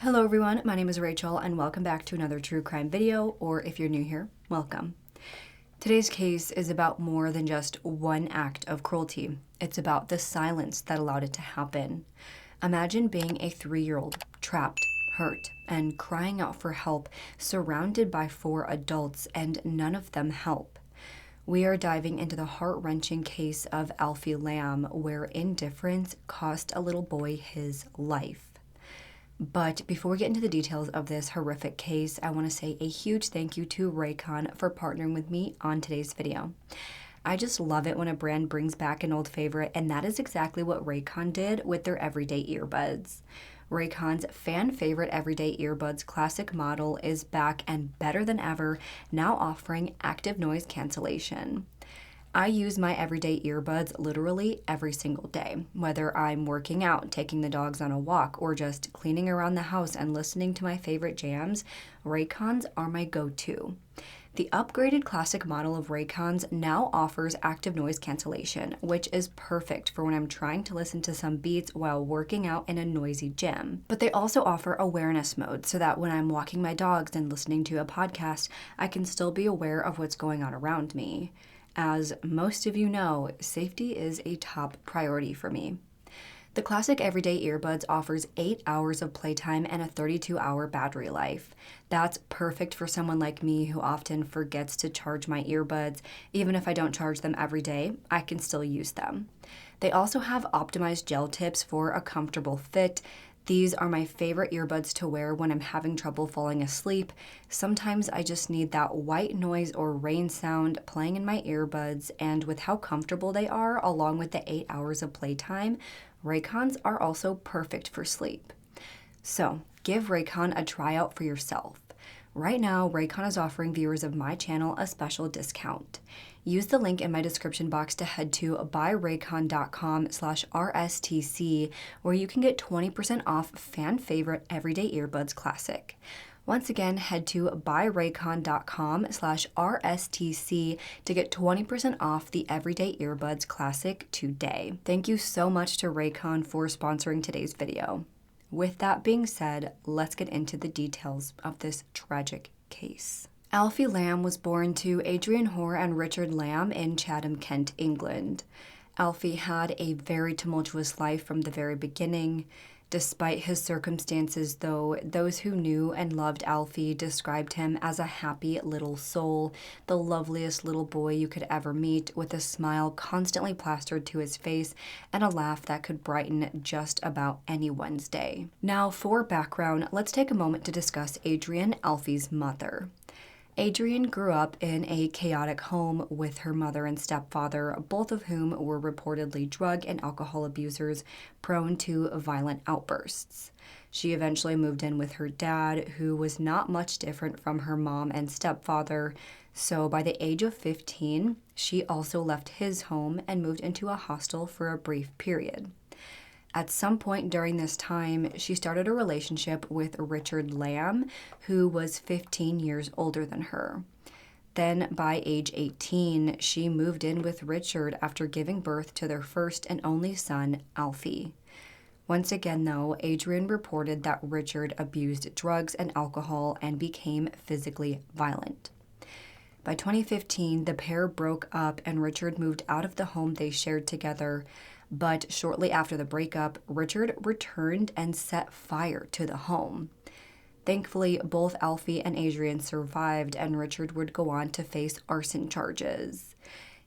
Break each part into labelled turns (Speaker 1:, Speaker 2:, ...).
Speaker 1: Hello everyone, my name is Rachel and welcome back to another true crime video, or if you're new here, welcome. Today's case is about more than just one act of cruelty. It's about the silence that allowed it to happen. Imagine being a 3-year-old, trapped, hurt, and crying out for help, surrounded by 4 adults, and none of them help. We are diving into the heart-wrenching case of Alfie Lamb, where indifference cost a little boy his life. But before we get into the details of this horrific case, I want to say a huge thank you to Raycon for partnering with me on today's video. I just love it when a brand brings back an old favorite, and that is exactly what Raycon did with their everyday earbuds. Raycon's fan favorite everyday earbuds classic model is back and better than ever, now offering active noise cancellation. I use my everyday earbuds literally every single day, whether I'm working out, taking the dogs on a walk, or just cleaning around the house and listening to my favorite jams. Raycons are my go-to. The upgraded classic model of Raycons now offers active noise cancellation, which is perfect for when I'm trying to listen to some beats while working out in a noisy gym. But they also offer awareness mode so that when I'm walking my dogs and listening to a podcast, I can still be aware of what's going on around me. As most of you know, safety is a top priority for me. The classic everyday earbuds offers 8 hours of playtime and a 32-hour battery life. That's perfect for someone like me who often forgets to charge my earbuds. Even if I don't charge them every day, I can still use them. They also have optimized gel tips for a comfortable fit. These are my favorite earbuds to wear when I'm having trouble falling asleep. Sometimes I just need that white noise or rain sound playing in my earbuds, and with how comfortable they are, along with the 8 hours of playtime, Raycons are also perfect for sleep. So, give Raycon a tryout for yourself. Right now, Raycon is offering viewers of my channel a special discount. Use the link in my description box to head to buyraycon.com/RSTC, where you can get 20% off fan favorite everyday earbuds classic. Once again, head to buyraycon.com/RSTC to get 20% off the everyday earbuds classic today. Thank you so much to Raycon for sponsoring today's video. With that being said, let's get into the details of this tragic case. Alfie Lamb was born to Adrian Hoare and Richard Lamb in Chatham, Kent, England. Alfie had a very tumultuous life from the very beginning. Despite his circumstances, though, those who knew and loved Alfie described him as a happy little soul, the loveliest little boy you could ever meet, with a smile constantly plastered to his face and a laugh that could brighten just about anyone's day. Now, for background, let's take a moment to discuss Adrian, Alfie's mother. Adrian grew up in a chaotic home with her mother and stepfather, both of whom were reportedly drug and alcohol abusers prone to violent outbursts. She eventually moved in with her dad, who was not much different from her mom and stepfather, so by the age of 15, she also left his home and moved into a hostel for a brief period. At some point during this time, she started a relationship with Richard Lamb, who was 15 years older than her. Then, by age 18, she moved in with Richard after giving birth to their first and only son, Alfie. Once again, though, Adrian reported that Richard abused drugs and alcohol and became physically violent. By 2015, the pair broke up and Richard moved out of the home they shared together. But shortly after the breakup, Richard returned and set fire to the home. Thankfully, both Alfie and Adrian survived, and Richard would go on to face arson charges.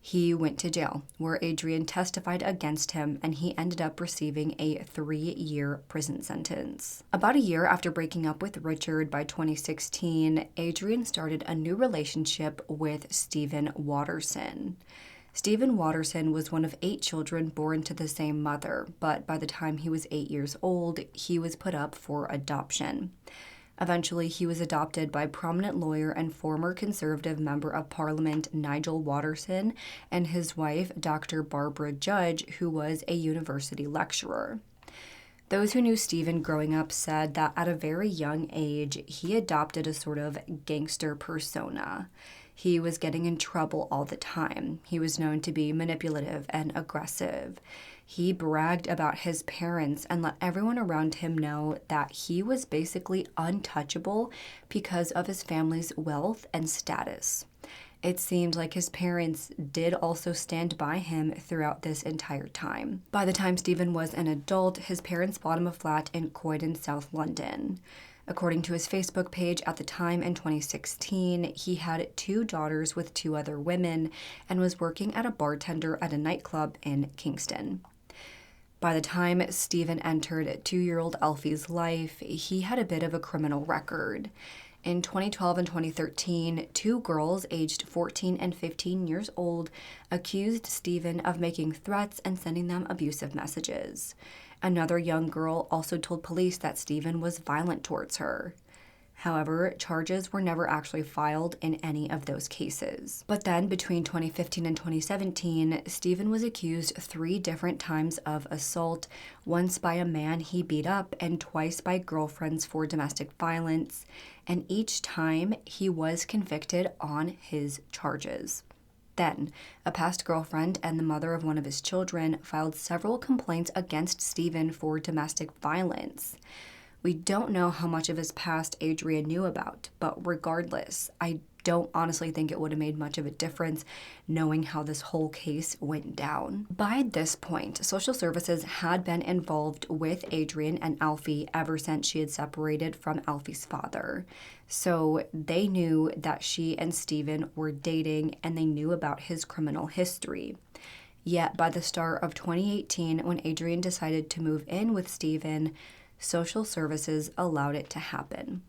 Speaker 1: He went to jail, where Adrian testified against him, and he ended up receiving a 3-year prison sentence. About a year after breaking up with Richard by 2016, Adrian started a new relationship with Stephen Watterson. Stephen Watterson was one of 8 children born to the same mother, but by the time he was 8 years old, he was put up for adoption. Eventually, he was adopted by prominent lawyer and former Conservative Member of Parliament Nigel Watterson and his wife, Dr. Barbara Judge, who was a university lecturer. Those who knew Stephen growing up said that at a very young age, he adopted a sort of gangster persona. He was getting in trouble all the time. He was known to be manipulative and aggressive. He bragged about his parents and let everyone around him know that he was basically untouchable because of his family's wealth and status. It seemed like his parents did also stand by him throughout this entire time. By the time Stephen was an adult, his parents bought him a flat in Croydon, South London. According to his Facebook page at the time in 2016, he had 2 daughters with 2 other women and was working as a bartender at a nightclub in Kingston. By the time Stephen entered 2-year-old Alfie's life, he had a bit of a criminal record. In 2012 and 2013, 2 girls aged 14 and 15 years old accused Stephen of making threats and sending them abusive messages. Another young girl also told police that Stephen was violent towards her. However, charges were never actually filed in any of those cases. But then, between 2015 and 2017, Stephen was accused 3 different times of assault, once by a man he beat up and twice by girlfriends for domestic violence, and each time he was convicted on his charges. Then, a past girlfriend and the mother of one of his children filed several complaints against Stephen for domestic violence. We don't know how much of his past Adrian knew about, but regardless, I don't honestly think it would have made much of a difference knowing how this whole case went down. By this point, social services had been involved with Adrian and Alfie ever since she had separated from Alfie's father. So they knew that she and Stephen were dating and they knew about his criminal history. Yet by the start of 2018, when Adrian decided to move in with Stephen, social services allowed it to happen.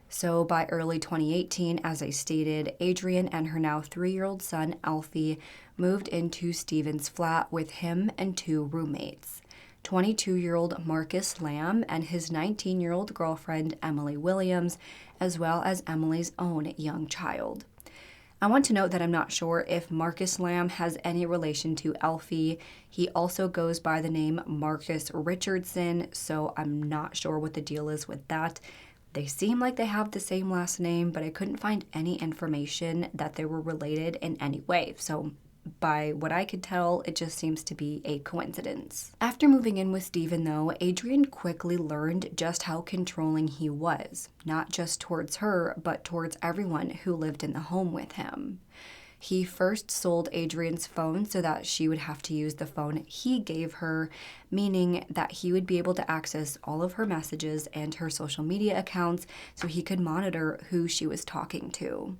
Speaker 1: So by early 2018, as I stated, Adrian and her now 3-year-old son, Alfie, moved into Stephen's flat with him and 2 roommates, 22-year-old Marcus Lamb and his 19-year-old girlfriend, Emily Williams, as well as Emily's own young child. I want to note that I'm not sure if Marcus Lamb has any relation to Alfie. He also goes by the name Marcus Richardson, so I'm not sure what the deal is with that. They seem like they have the same last name, but I couldn't find any information that they were related in any way. So by what I could tell, it just seems to be a coincidence. After moving in with Stephen, though, Adrian quickly learned just how controlling he was, not just towards her, but towards everyone who lived in the home with him. He first sold Adrian's phone so that she would have to use the phone he gave her, meaning that he would be able to access all of her messages and her social media accounts so he could monitor who she was talking to.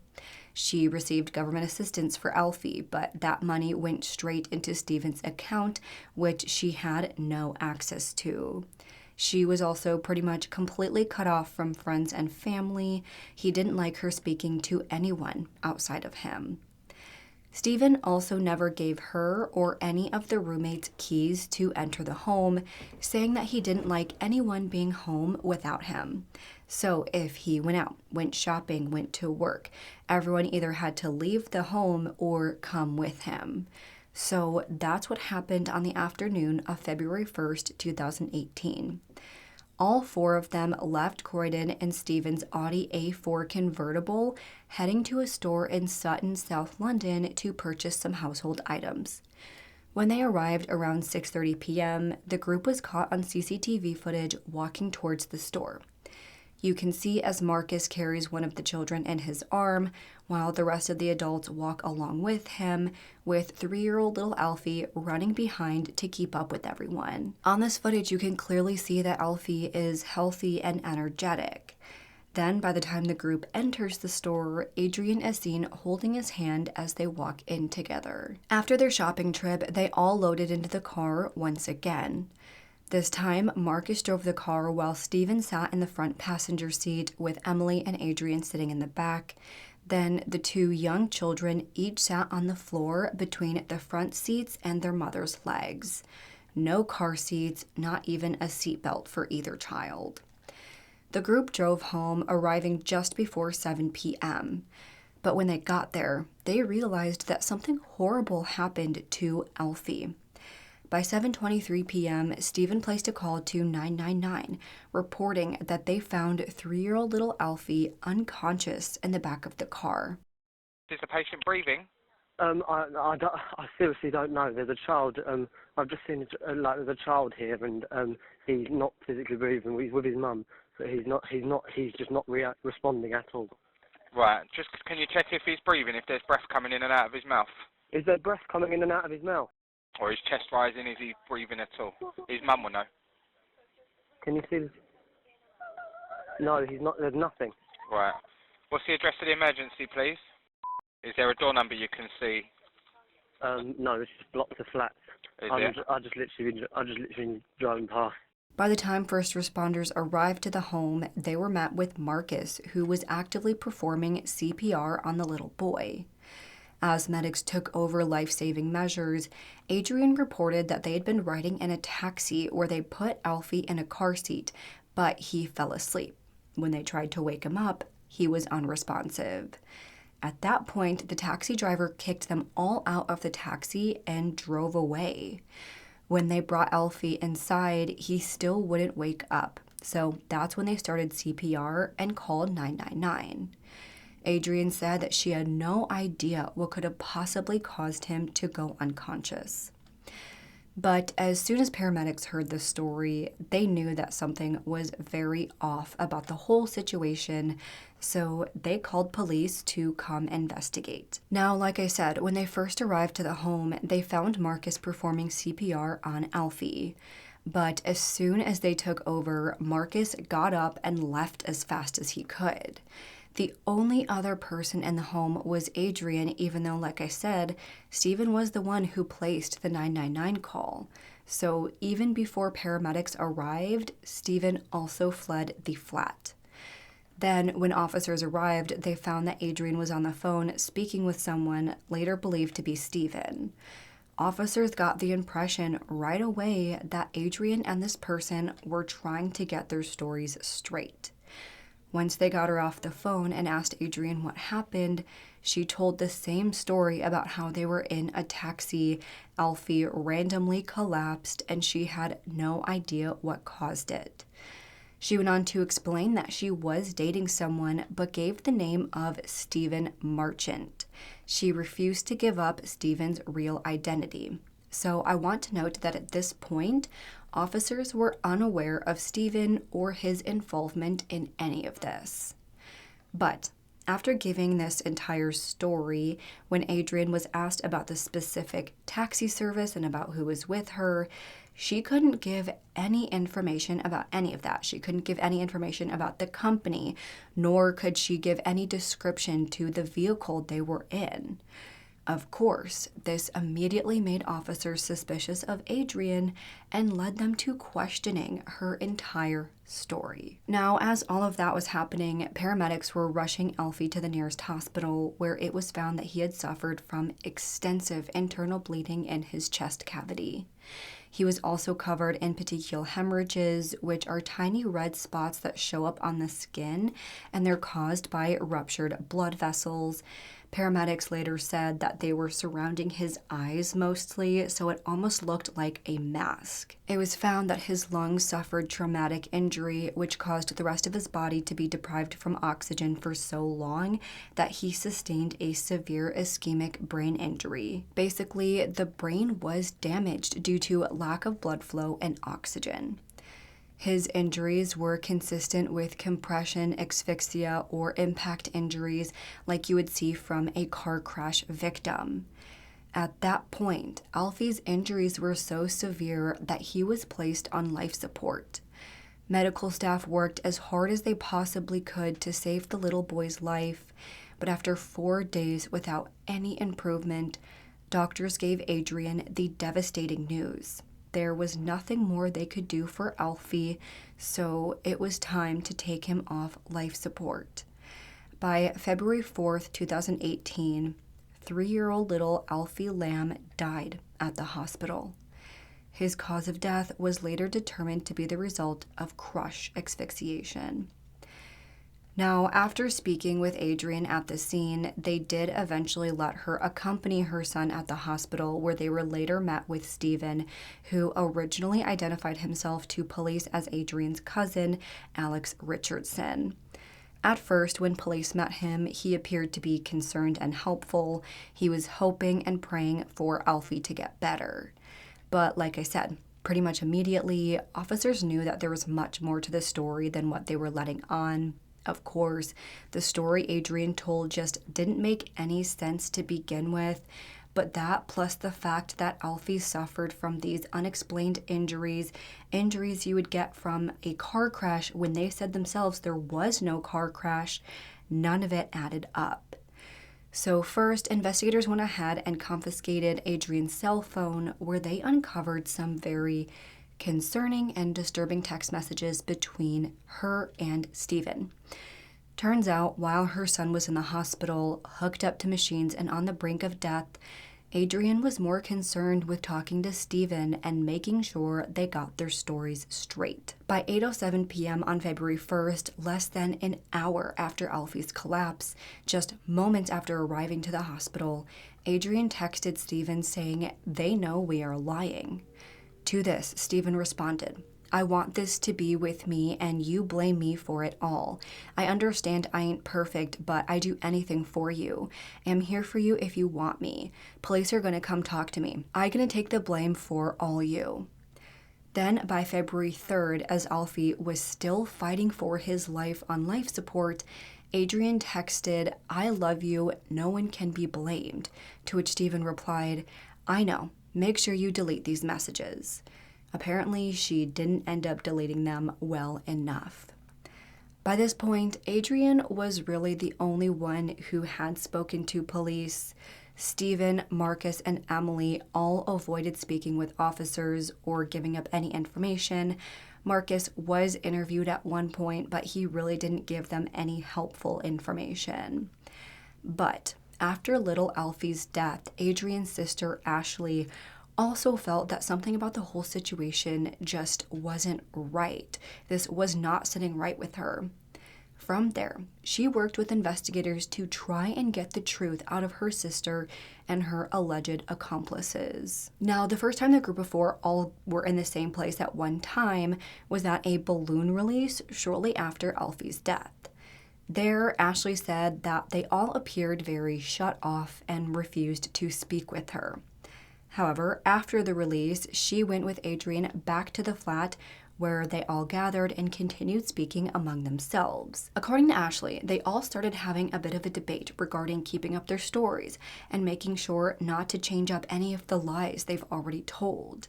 Speaker 1: She received government assistance for Alfie, but that money went straight into Stephen's account, which she had no access to. She was also pretty much completely cut off from friends and family. He didn't like her speaking to anyone outside of him. Stephen also never gave her or any of the roommates keys to enter the home, saying that he didn't like anyone being home without him. So if he went out, went shopping, went to work, everyone either had to leave the home or come with him. So that's what happened on the afternoon of February 1st, 2018. All 4 of them left Croydon in Stephen's Audi A4 convertible, heading to a store in Sutton, South London to purchase some household items. When they arrived around 6:30 p.m., the group was caught on CCTV footage walking towards the store. You can see as Marcus carries one of the children in his arm, while the rest of the adults walk along with him, with 3-year-old little Alfie running behind to keep up with everyone. On this footage, you can clearly see that Alfie is healthy and energetic. Then, by the time the group enters the store, Adrian is seen holding his hand as they walk in together. After their shopping trip, they all loaded into the car once again. This time, Marcus drove the car while Stephen sat in the front passenger seat with Emily and Adrian sitting in the back. Then the 2 young children each sat on the floor between the front seats and their mother's legs. No car seats, not even a seatbelt for either child. The group drove home, arriving just before 7 p.m. But when they got there, they realized that something horrible happened to Alfie. By 7:23 p.m., Stephen placed a call to 999, reporting that they found 3-year-old little Alfie unconscious in the back of the car.
Speaker 2: Is the patient breathing? I seriously don't know. There's a child. I've just seen there's a child here, and he's not physically breathing. He's with his mum, but he's just not responding at all.
Speaker 3: Right. Just can you check if he's breathing? If there's breath coming in and out of his mouth?
Speaker 2: Is there breath coming in and out of his mouth?
Speaker 3: Or his chest rising? Is he breathing at all? His mum will know.
Speaker 2: Can you see this? No, he's not. There's nothing.
Speaker 3: Right. What's the address of the emergency, please? Is there a door number you can see?
Speaker 2: No, it's just blocks of flats. I just literally driving past.
Speaker 1: By the time first responders arrived to the home, they were met with Marcus, who was actively performing CPR on the little boy. As medics took over life-saving measures, Adrian reported that they had been riding in a taxi where they put Alfie in a car seat, but he fell asleep. When they tried to wake him up, he was unresponsive. At that point, the taxi driver kicked them all out of the taxi and drove away. When they brought Alfie inside, he still wouldn't wake up. So that's when they started CPR and called 999. Adrian said that she had no idea what could have possibly caused him to go unconscious. But as soon as paramedics heard the story, they knew that something was very off about the whole situation, so they called police to come investigate. Now, like I said, when they first arrived to the home, they found Marcus performing CPR on Alfie. But as soon as they took over, Marcus got up and left as fast as he could. The only other person in the home was Adrian, even though, like I said, Stephen was the one who placed the 999 call. So even before paramedics arrived, Stephen also fled the flat. Then, when officers arrived, they found that Adrian was on the phone speaking with someone later believed to be Stephen. Officers got the impression right away that Adrian and this person were trying to get their stories straight. Once they got her off the phone and asked Adrian what happened, she told the same story about how they were in a taxi, Alfie randomly collapsed, and she had no idea what caused it. She went on to explain that she was dating someone but gave the name of Stephen Marchant. She refused to give up Stephen's real identity. So I want to note that at this point, officers were unaware of Stephen or his involvement in any of this. But after giving this entire story, when Adrian was asked about the specific taxi service and about who was with her, she couldn't give any information about any of that. She couldn't give any information about the company, nor could she give any description to the vehicle they were in. Of course, this immediately made officers suspicious of Adrian and led them to questioning her entire story. Now, as all of that was happening, paramedics were rushing Alfie to the nearest hospital, where it was found that he had suffered from extensive internal bleeding in his chest cavity. He was also covered in petechial hemorrhages, which are tiny red spots that show up on the skin, and they're caused by ruptured blood vessels. Paramedics later said that they were surrounding his eyes mostly, so it almost looked like a mask. It was found that his lungs suffered traumatic injury, which caused the rest of his body to be deprived from oxygen for so long that he sustained a severe ischemic brain injury. Basically, the brain was damaged due to lack of blood flow and oxygen. His injuries were consistent with compression, asphyxia, or impact injuries like you would see from a car crash victim. At that point, Alfie's injuries were so severe that he was placed on life support. Medical staff worked as hard as they possibly could to save the little boy's life, but after 4 days without any improvement, doctors gave Adrian the devastating news. There was nothing more they could do for Alfie, so it was time to take him off life support. By February 4th, 2018, 3-year-old little Alfie Lamb died at the hospital. His cause of death was later determined to be the result of crush asphyxiation. Now, after speaking with Adrian at the scene, they did eventually let her accompany her son at the hospital, where they were later met with Stephen, who originally identified himself to police as Adrian's cousin, Alex Richardson. At first, when police met him, he appeared to be concerned and helpful. He was hoping and praying for Alfie to get better. But like I said, pretty much immediately, officers knew that there was much more to the story than what they were letting on. Of course, the story Adrian told just didn't make any sense to begin with, but that plus the fact that Alfie suffered from these unexplained injuries you would get from a car crash when they said themselves there was no car crash, none of it added up. So first, investigators went ahead and confiscated Adrian's cell phone, where they uncovered some very concerning and disturbing text messages between her and Stephen. Turns out, while her son was in the hospital, hooked up to machines and on the brink of death, Adrian was more concerned with talking to Stephen and making sure they got their stories straight. By 8:07 p.m. on February 1st, less than an hour after Alfie's collapse, just moments after arriving to the hospital, Adrian texted Stephen saying, "They know we are lying." To this, Stephen responded, "I want this to be with me and you blame me for it all. I understand I ain't perfect, but I do anything for you. I'm here for you if you want me. Police are gonna come talk to me. I gonna take the blame for all you." Then by February 3rd, as Alfie was still fighting for his life on life support, Adrian texted, "I love you, no one can be blamed." To which Stephen replied, "I know, make sure you delete these messages." Apparently, she didn't end up deleting them well enough. By this point, Adrian was really the only one who had spoken to police. Stephen, Marcus, and Emily all avoided speaking with officers or giving up any information. Marcus was interviewed at one point, but he really didn't give them any helpful information. But after little Alfie's death, Adrian's sister, Ashley, also felt that something about the whole situation just wasn't right. This was not sitting right with her. From there, she worked with investigators to try and get the truth out of her sister and her alleged accomplices. Now, the first time the group of four all were in the same place at one time was at a balloon release shortly after Alfie's death. There, Ashley said that they all appeared very shut off and refused to speak with her. However, after the release, she went with Adrian back to the flat where they all gathered and continued speaking among themselves. According to Ashley, they all started having a bit of a debate regarding keeping up their stories and making sure not to change up any of the lies they've already told.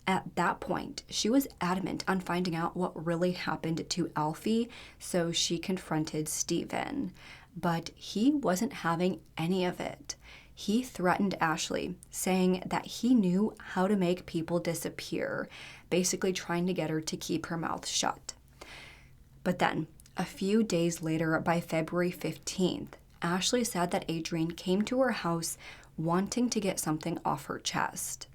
Speaker 1: At that point, she was adamant on finding out what really happened to Alfie, so she confronted Stephen. But he wasn't having any of it. He threatened Ashley, saying that he knew how to make people disappear, basically trying to get her to keep her mouth shut. But then, a few days later, by February 15th, Ashley said that Adrian came to her house wanting to get something off her chest.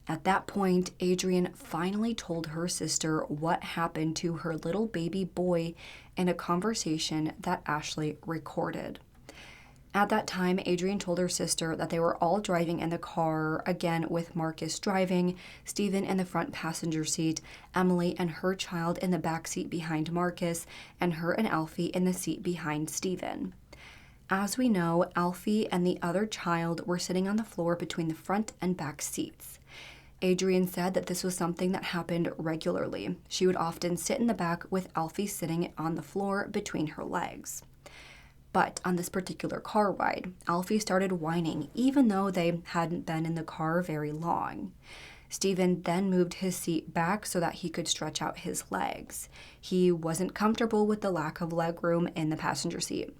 Speaker 1: At that point, Adrian finally told her sister what happened to her little baby boy in a conversation that Ashley recorded. At that time, Adrian told her sister that they were all driving in the car, again with Marcus driving, Stephen in the front passenger seat, Emily and her child in the back seat behind Marcus, and her and Alfie in the seat behind Stephen. As we know, Alfie and the other child were sitting on the floor between the front and back seats. Adrian said that this was something that happened regularly. She would often sit in the back with Alfie sitting on the floor between her legs. But on this particular car ride, Alfie started whining, even though they hadn't been in the car very long. Stephen then moved his seat back so that he could stretch out his legs. He wasn't comfortable with the lack of legroom in the passenger seat.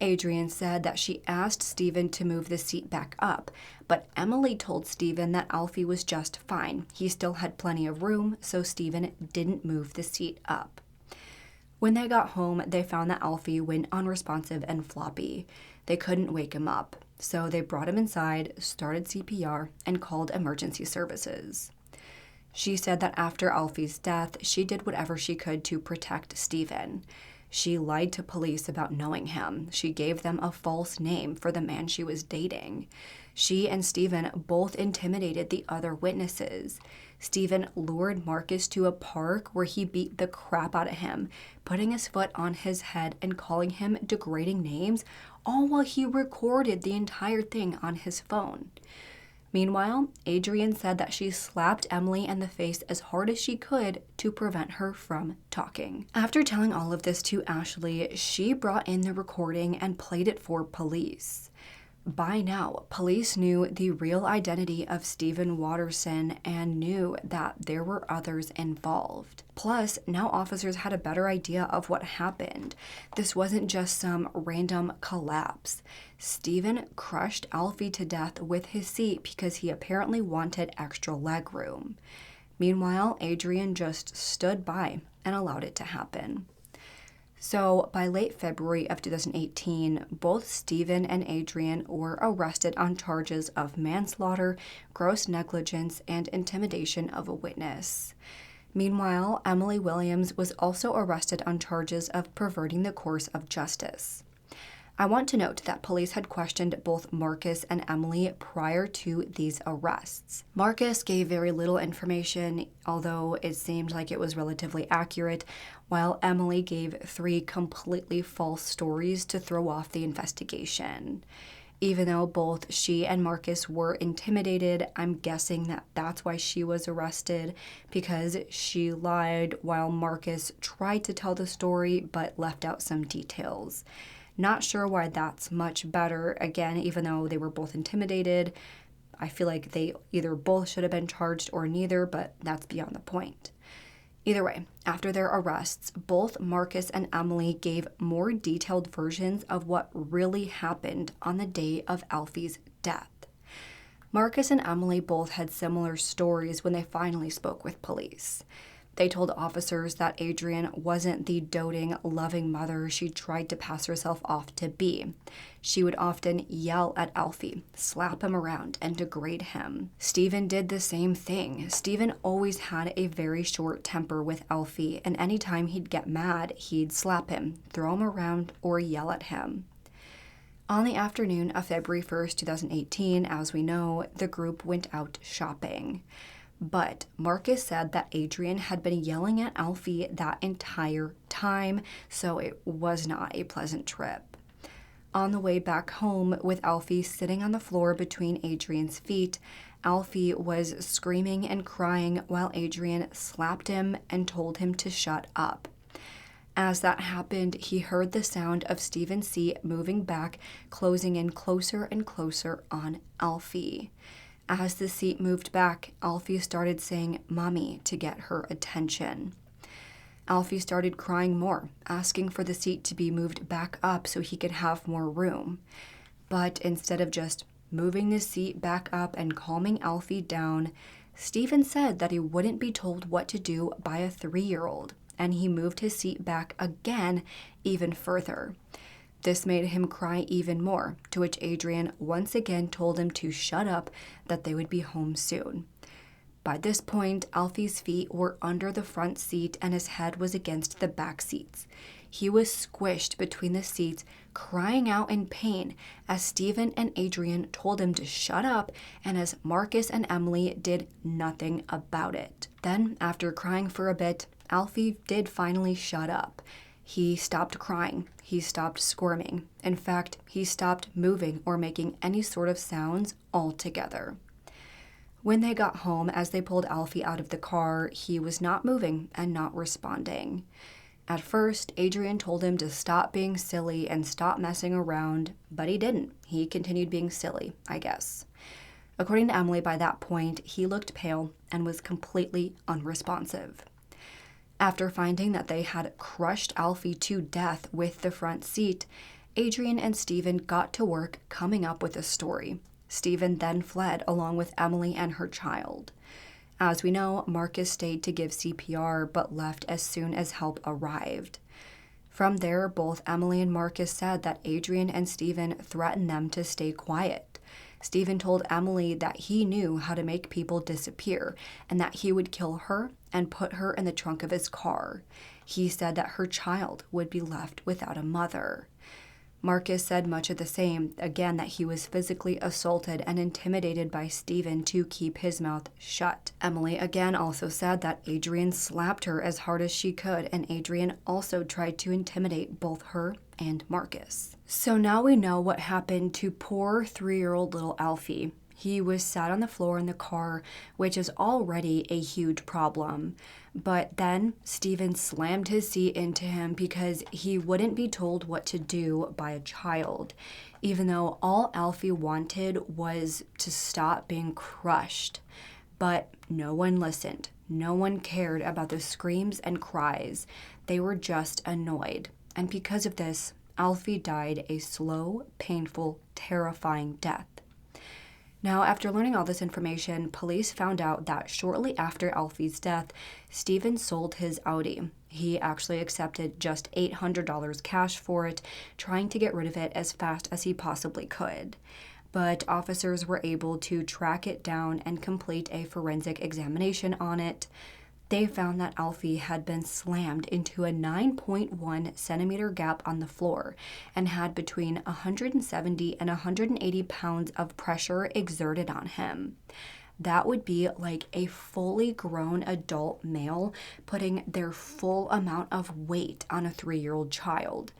Speaker 1: Adrian said that she asked Stephen to move the seat back up, but Emily told Stephen that Alfie was just fine. He still had plenty of room, so Stephen didn't move the seat up. When they got home, they found that Alfie went unresponsive and floppy. They couldn't wake him up, so they brought him inside, started CPR, and called emergency services. She said that after Alfie's death, she did whatever she could to protect Stephen. She lied to police about knowing him. She gave them a false name for the man she was dating. She and Stephen both intimidated the other witnesses. Stephen lured Marcus to a park where he beat the crap out of him, putting his foot on his head and calling him degrading names, all while he recorded the entire thing on his phone. Meanwhile, Adrian said that she slapped Emily in the face as hard as she could to prevent her from talking. After telling all of this to Ashley, she brought in the recording and played it for police. By now, police knew the real identity of Stephen Watterson and knew that there were others involved. Plus, now officers had a better idea of what happened. This wasn't just some random collapse. Stephen crushed Alfie to death with his seat because he apparently wanted extra leg room. Meanwhile, Adrian just stood by and allowed it to happen. So, by late February of 2018, both Stephen and Adrian were arrested on charges of manslaughter, gross negligence, and intimidation of a witness. Meanwhile, Emily Williams was also arrested on charges of perverting the course of justice. I want to note that police had questioned both Marcus and Emily prior to these arrests. Marcus gave very little information, although it seemed like it was relatively accurate, while Emily gave 3 completely false stories to throw off the investigation. Even though both she and Marcus were intimidated, I'm guessing that that's why she was arrested, because she lied while Marcus tried to tell the story but left out some details. Not sure why that's much better. Again, even though they were both intimidated, I feel like they either both should have been charged or neither, but that's beyond the point. Either way, after their arrests, both Marcus and Emily gave more detailed versions of what really happened on the day of Alfie's death. Marcus and Emily both had similar stories when they finally spoke with police. They told officers that Adrian wasn't the doting, loving mother she tried to pass herself off to be. She would often yell at Alfie, slap him around, and degrade him. Stephen did the same thing. Stephen always had a very short temper with Alfie, and anytime he'd get mad, he'd slap him, throw him around, or yell at him. On the afternoon of February 1st, 2018, as we know, the group went out shopping. But Marcus said that Adrian had been yelling at Alfie that entire time, so it was not a pleasant trip. On the way back home, with Alfie sitting on the floor between Adrian's feet, Alfie was screaming and crying while Adrian slapped him and told him to shut up. As that happened, he heard the sound of Stephen's seat moving back, closing in closer and closer on Alfie. As the seat moved back, Alfie started saying "mommy" to get her attention. Alfie started crying more, asking for the seat to be moved back up so he could have more room. But instead of just moving the seat back up and calming Alfie down, Stephen said that he wouldn't be told what to do by a 3-year-old, and he moved his seat back again even further. This made him cry even more, to which Adrian once again told him to shut up, that they would be home soon. By this point, Alfie's feet were under the front seat and his head was against the back seats. He was squished between the seats, crying out in pain as Stephen and Adrian told him to shut up, and as Marcus and Emily did nothing about it. Then, after crying for a bit, Alfie did finally shut up. He stopped crying. He stopped squirming. In fact, he stopped moving or making any sort of sounds altogether. When they got home, as they pulled Alfie out of the car, he was not moving and not responding. At first, Adrian told him to stop being silly and stop messing around, but he didn't. He continued being silly, I guess. According to Emily, by that point, he looked pale and was completely unresponsive. After finding that they had crushed Alfie to death with the front seat, Adrian and Stephen got to work coming up with a story. Stephen then fled along with Emily and her child. As we know, Marcus stayed to give CPR but left as soon as help arrived. From there, both Emily and Marcus said that Adrian and Stephen threatened them to stay quiet. Stephen told Emily that he knew how to make people disappear and that he would kill her and put her in the trunk of his car. He said that her child would be left without a mother. Marcus said much of the same, again that he was physically assaulted and intimidated by Stephen to keep his mouth shut. Emily again also said that Adrian slapped her as hard as she could, and Adrian also tried to intimidate both her and Marcus. So now we know what happened to poor 3-year-old little Alfie. He was sat on the floor in the car, which is already a huge problem. But then Stephen slammed his seat into him because he wouldn't be told what to do by a child, even though all Alfie wanted was to stop being crushed. But no one listened. No one cared about the screams and cries. They were just annoyed. And because of this, Alfie died a slow, painful, terrifying death. Now, after learning all this information, police found out that shortly after Alfie's death, Stephen sold his Audi. He actually accepted just $800 cash for it, trying to get rid of it as fast as he possibly could. But officers were able to track it down and complete a forensic examination on it. They found that Alfie had been slammed into a 9.1 centimeter gap on the floor and had between 170 and 180 pounds of pressure exerted on him. That would be like a fully grown adult male putting their full amount of weight on a 3-year-old child.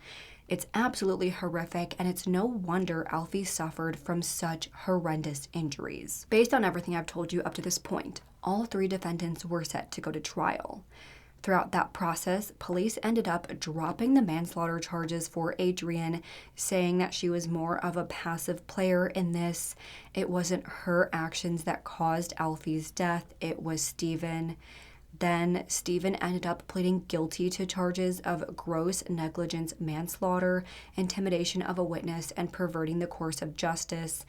Speaker 1: It's absolutely horrific, and it's no wonder Alfie suffered from such horrendous injuries. Based on everything I've told you up to this point, all 3 defendants were set to go to trial. Throughout that process, police ended up dropping the manslaughter charges for Adrian, saying that she was more of a passive player in this. It wasn't her actions that caused Alfie's death, it was Stephen. Then Stephen ended up pleading guilty to charges of gross negligence manslaughter, intimidation of a witness, and perverting the course of justice,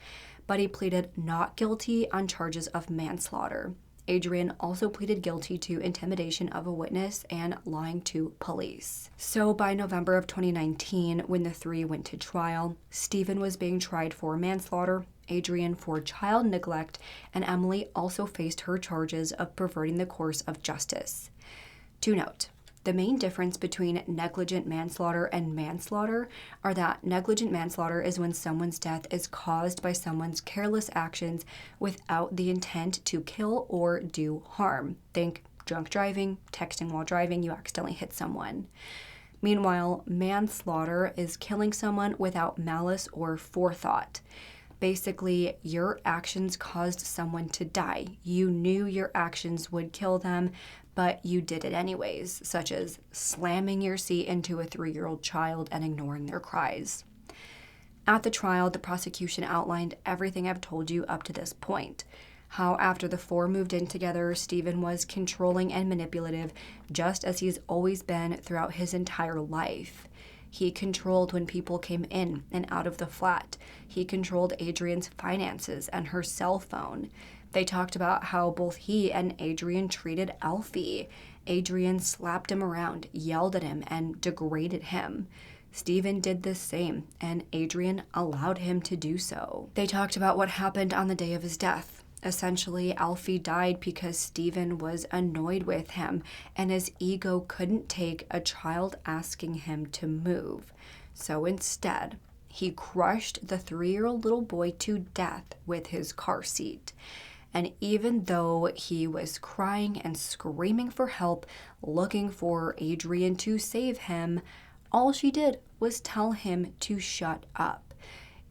Speaker 1: but he pleaded not guilty on charges of manslaughter. Adrian also pleaded guilty to intimidation of a witness and lying to police. So by November of 2019, when the 3 went to trial, Stephen was being tried for manslaughter, Adrian for child neglect, and Emily also faced her charges of perverting the course of justice. To note, the main difference between negligent manslaughter and manslaughter are that negligent manslaughter is when someone's death is caused by someone's careless actions without the intent to kill or do harm. Think drunk driving, texting while driving, you accidentally hit someone. Meanwhile, manslaughter is killing someone without malice or forethought. Basically, your actions caused someone to die. You knew your actions would kill them, but you did it anyways, such as slamming your seat into a 3-year-old child and ignoring their cries. At the trial, the prosecution outlined everything I've told you up to this point. How after the 4 moved in together, Stephen was controlling and manipulative, just as he's always been throughout his entire life. He controlled when people came in and out of the flat. He controlled Adrian's finances and her cell phone. They talked about how both he and Adrian treated Alfie. Adrian slapped him around, yelled at him, and degraded him. Stephen did the same, and Adrian allowed him to do so. They talked about what happened on the day of his death. Essentially, Alfie died because Stephen was annoyed with him, and his ego couldn't take a child asking him to move. So instead, he crushed the 3-year-old little boy to death with his car seat. And even though he was crying and screaming for help, looking for Adrian to save him, all she did was tell him to shut up,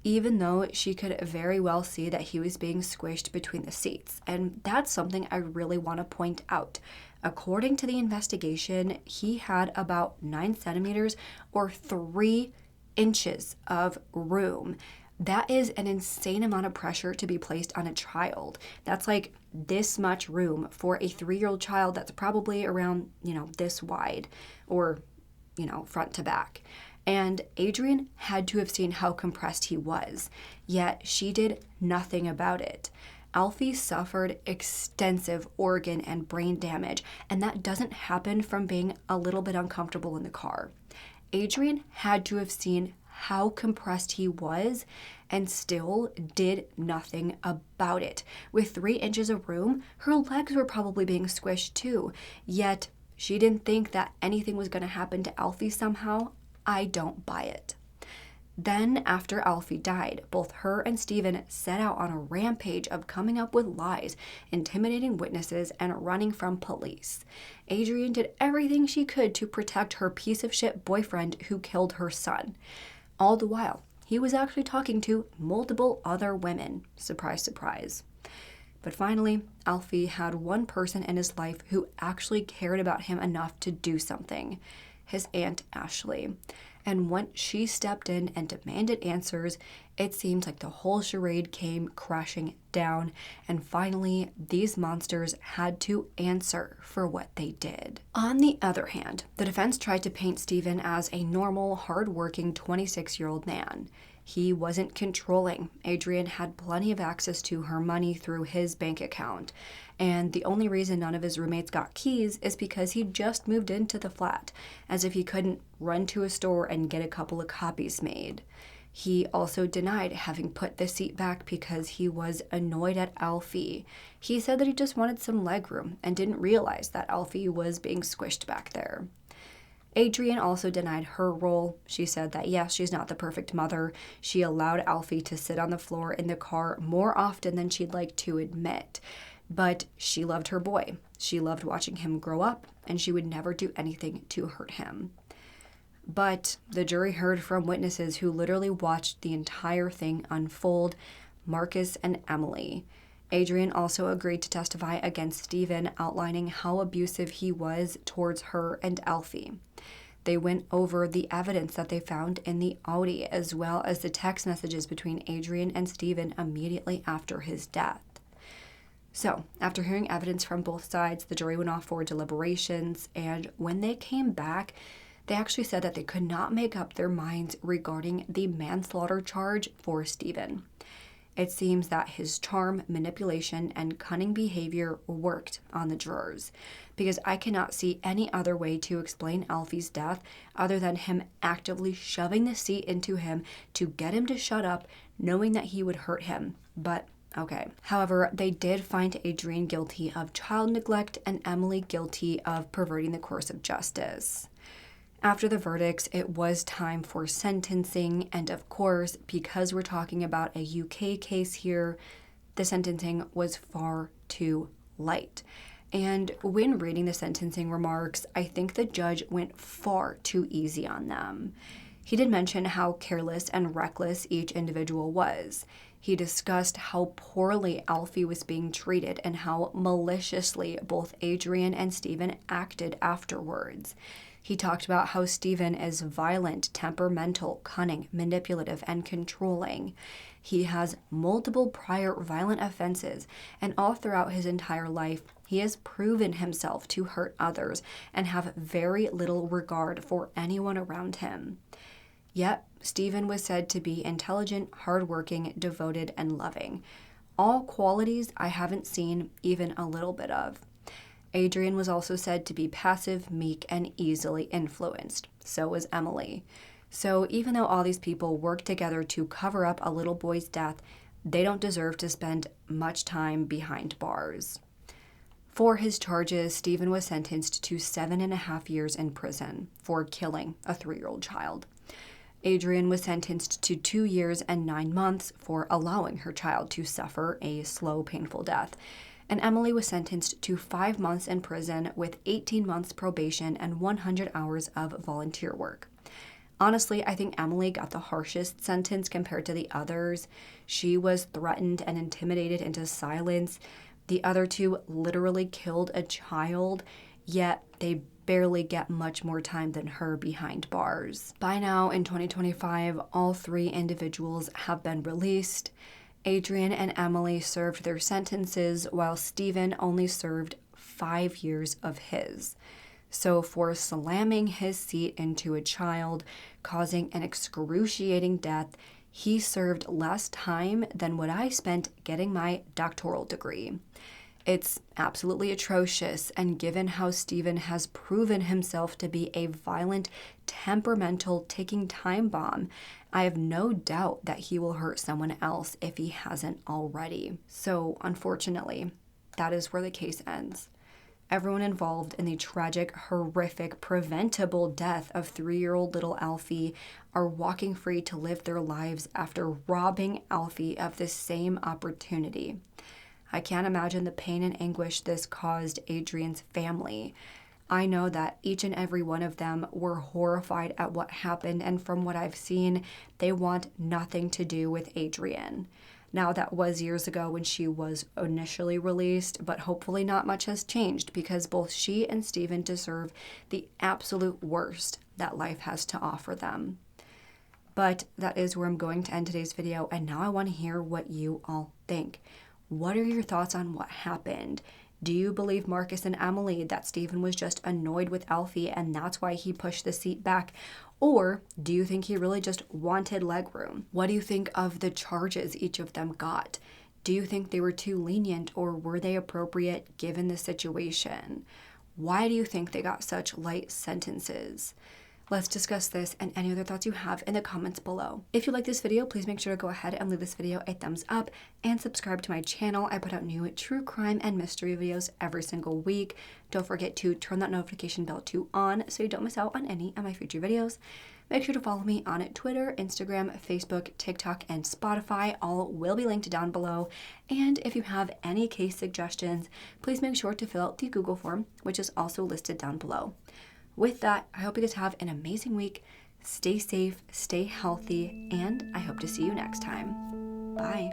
Speaker 1: even though she could very well see that he was being squished between the seats. And that's something I really want to point out. According to the investigation, he had about 9 centimeters or 3 inches of room. That is an insane amount of pressure to be placed on a child. That's like this much room for a 3-year-old child that's probably around, this wide or, front to back. And Adrian had to have seen how compressed he was, yet she did nothing about it. Alfie suffered extensive organ and brain damage, and that doesn't happen from being a little bit uncomfortable in the car. Adrian had to have seen how compressed he was and still did nothing about it. With 3 inches of room, her legs were probably being squished too, yet she didn't think that anything was going to happen to Alfie somehow. I don't buy it. Then, after Alfie died, both her and Stephen set out on a rampage of coming up with lies, intimidating witnesses, and running from police. Adrienne did everything she could to protect her piece of shit boyfriend who killed her son. All the while, he was actually talking to multiple other women. Surprise, surprise. But finally, Alfie had one person in his life who actually cared about him enough to do something: his Aunt Ashley. And once she stepped in and demanded answers, it seems like the whole charade came crashing down, and finally, these monsters had to answer for what they did. On the other hand, the defense tried to paint Stephen as a normal, hard-working 26-year-old man. He wasn't controlling. Adrienne had plenty of access to her money through his bank account, and the only reason none of his roommates got keys is because he just moved into the flat, as if he couldn't run to a store and get a couple of copies made. He also denied having put the seat back because he was annoyed at Alfie. He said that he just wanted some legroom and didn't realize that Alfie was being squished back there. Adrienne also denied her role. She said that yes, she's not the perfect mother. She allowed Alfie to sit on the floor in the car more often than she'd like to admit. But she loved her boy. She loved watching him grow up, and she would never do anything to hurt him. But the jury heard from witnesses who literally watched the entire thing unfold: Marcus and Emily. Adrienne also agreed to testify against Stephen, outlining how abusive he was towards her and Alfie. They went over the evidence that they found in the Audi, as well as the text messages between Adrienne and Stephen immediately after his death. So, after hearing evidence from both sides, the jury went off for deliberations, and when they came back, they actually said that they could not make up their minds regarding the manslaughter charge for Stephen. It seems that his charm, manipulation, and cunning behavior worked on the jurors, because I cannot see any other way to explain Alfie's death other than him actively shoving the seat into him to get him to shut up, knowing that he would hurt him. But okay. However, they did find Adrienne guilty of child neglect and Emily guilty of perverting the course of justice. After the verdicts, it was time for sentencing, and of course, because we're talking about a UK case here, the sentencing was far too light. And when reading the sentencing remarks, I think the judge went far too easy on them. He did mention how careless and reckless each individual was. He discussed how poorly Alfie was being treated and how maliciously both Adrienne and Stephen acted afterwards. He talked about how Stephen is violent, temperamental, cunning, manipulative, and controlling. He has multiple prior violent offenses, and all throughout his entire life, he has proven himself to hurt others and have very little regard for anyone around him. Yet, Stephen was said to be intelligent, hardworking, devoted, and loving. All qualities I haven't seen even a little bit of. Adrienne was also said to be passive, meek, and easily influenced. So was Emily. So even though all these people worked together to cover up a little boy's death, they don't deserve to spend much time behind bars. For his charges, Stephen was sentenced to 7.5 years in prison for killing a 3-year-old child. Adrienne was sentenced to 2 years and 9 months for allowing her child to suffer a slow, painful death. And Emily was sentenced to 5 months in prison with 18 months probation and 100 hours of volunteer work. Honestly, I think Emily got the harshest sentence compared to the others. She was threatened and intimidated into silence. The other two literally killed a child, yet they barely get much more time than her behind bars. By now, in 2025, all 3 individuals have been released. Adrienne and Emily served their sentences, while Stephen only served 5 years of his. So for slamming his seat into a child, causing an excruciating death, he served less time than what I spent getting my doctoral degree. It's absolutely atrocious, and given how Stephen has proven himself to be a violent, temperamental, ticking time bomb, I have no doubt that he will hurt someone else if he hasn't already. So, unfortunately, that is where the case ends. everyone involved in the tragic, horrific, preventable death of 3-year-old little Alfie are walking free to live their lives after robbing Alfie of the same opportunity. I can't imagine the pain and anguish this caused Adrian's family. I know that each and every one of them were horrified at what happened, and from what I've seen, they want nothing to do with Adrian. Now, that was years ago when she was initially released, but hopefully not much has changed because both she and Steven deserve the absolute worst that life has to offer them. But that is where I'm going to end today's video, and now I want to hear what you all think. What are your thoughts on what happened? Do you believe Marcus and Emily that Steven was just annoyed with Alfie and that's why he pushed the seat back? Or do you think he really just wanted legroom? What do you think of the charges each of them got? Do you think they were too lenient or were they appropriate given the situation? Why do you think they got such light sentences? Let's discuss this and any other thoughts you have in the comments below. If you like this video, please make sure to go ahead and leave this video a thumbs up and subscribe to my channel. I put out new true crime and mystery videos every single week. Don't forget to turn that notification bell on so you don't miss out on any of my future videos. Make sure to follow me on Twitter, Instagram, Facebook, TikTok, and Spotify. All will be linked down below. And if you have any case suggestions, please make sure to fill out the Google form, which is also listed down below. With that, I hope you guys have an amazing week. Stay safe, stay healthy, and I hope to see you next time. Bye.